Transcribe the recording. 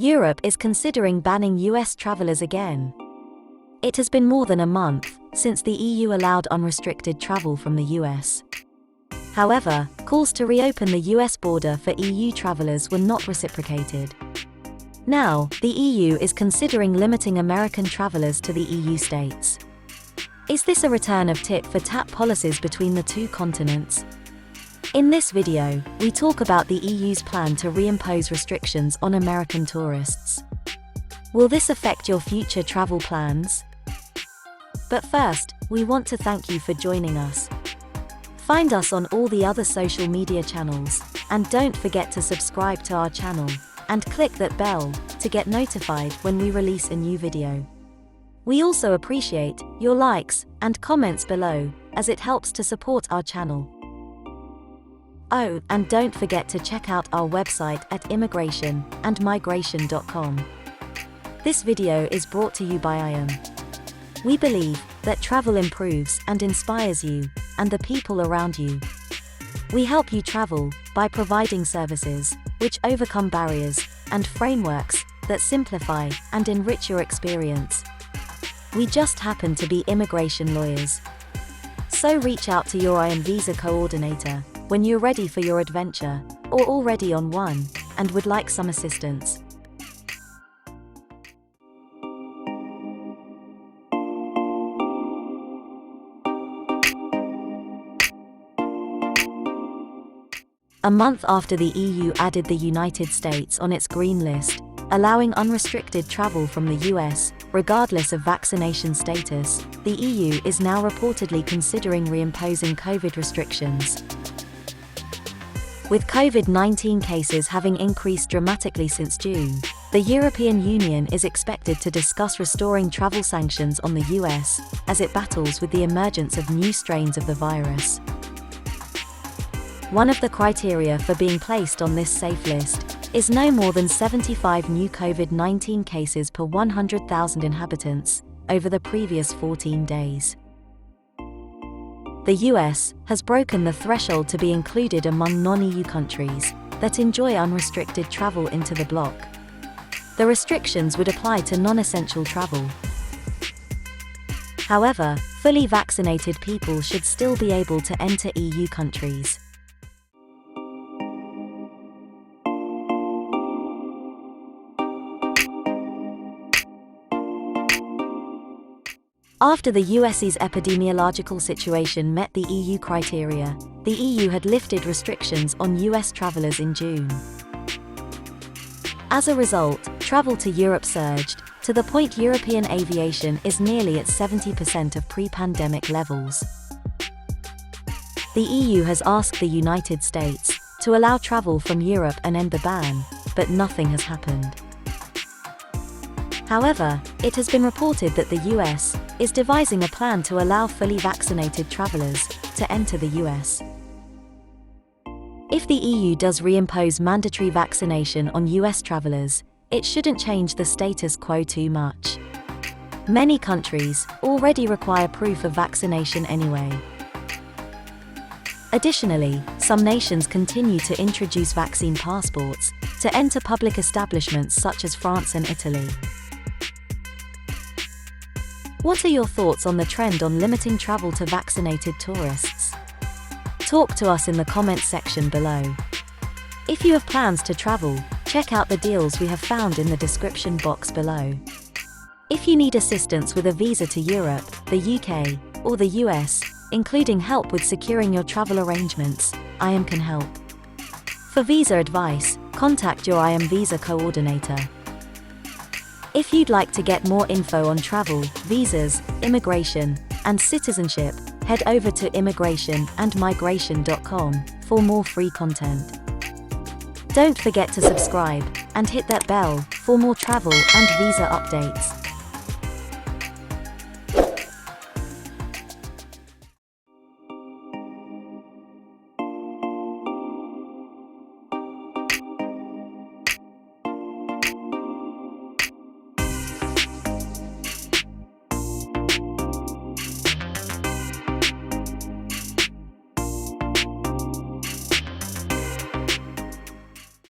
Europe is considering banning US travelers again. It has been more than a month since the EU allowed unrestricted travel from the US. However, calls to reopen the US border for EU travelers were not reciprocated. Now, the EU is considering limiting American travelers to the EU states. Is this a return of tit-for-tat policies between the two continents? In this video, we talk about the EU's plan to reimpose restrictions on American tourists. Will this affect your future travel plans? But first, we want to thank you for joining us. Find us on all the other social media channels, and don't forget to subscribe to our channel, and click that bell to get notified when we release a new video. We also appreciate your likes and comments below, as it helps to support our channel. Oh, and don't forget to check out our website at immigration-and-migration.com. This video is brought to you by IAM. We believe that travel improves and inspires you and the people around you. We help you travel by providing services which overcome barriers and frameworks that simplify and enrich your experience. We just happen to be immigration lawyers. So reach out to your IAM visa coordinator when you're ready for your adventure, or already on one, and would like some assistance. A month after the EU added the United States on its green list, allowing unrestricted travel from the US, regardless of vaccination status, the EU is now reportedly considering reimposing COVID restrictions. With COVID-19 cases having increased dramatically since June, the European Union is expected to discuss restoring travel sanctions on the US as it battles with the emergence of new strains of the virus. One of the criteria for being placed on this safe list is no more than 75 new COVID-19 cases per 100,000 inhabitants over the previous 14 days. The US has broken the threshold to be included among non-EU countries that enjoy unrestricted travel into the bloc. The restrictions would apply to non-essential travel. However, fully vaccinated people should still be able to enter EU countries. After the US's epidemiological situation met the EU criteria, the EU had lifted restrictions on US travelers in June. As a result, travel to Europe surged, to the point European aviation is nearly at 70% of pre-pandemic levels. The EU has asked the United States to allow travel from Europe and end the ban, but nothing has happened. However, it has been reported that the US is devising a plan to allow fully vaccinated travelers to enter the US. If the EU does reimpose mandatory vaccination on US travelers, it shouldn't change the status quo too much. Many countries already require proof of vaccination anyway. Additionally, some nations continue to introduce vaccine passports to enter public establishments such as France and Italy. What are your thoughts on the trend on limiting travel to vaccinated tourists? Talk to us in the comments section below. If you have plans to travel, check out the deals we have found in the description box below. If you need assistance with a visa to Europe, the UK, or the US, including help with securing your travel arrangements, IAM can help. For visa advice, contact your IAM visa coordinator. If you'd like to get more info on travel, visas, immigration, and citizenship, head over to immigration-and-migration.com for more free content. Don't forget to subscribe and hit that bell for more travel and visa updates.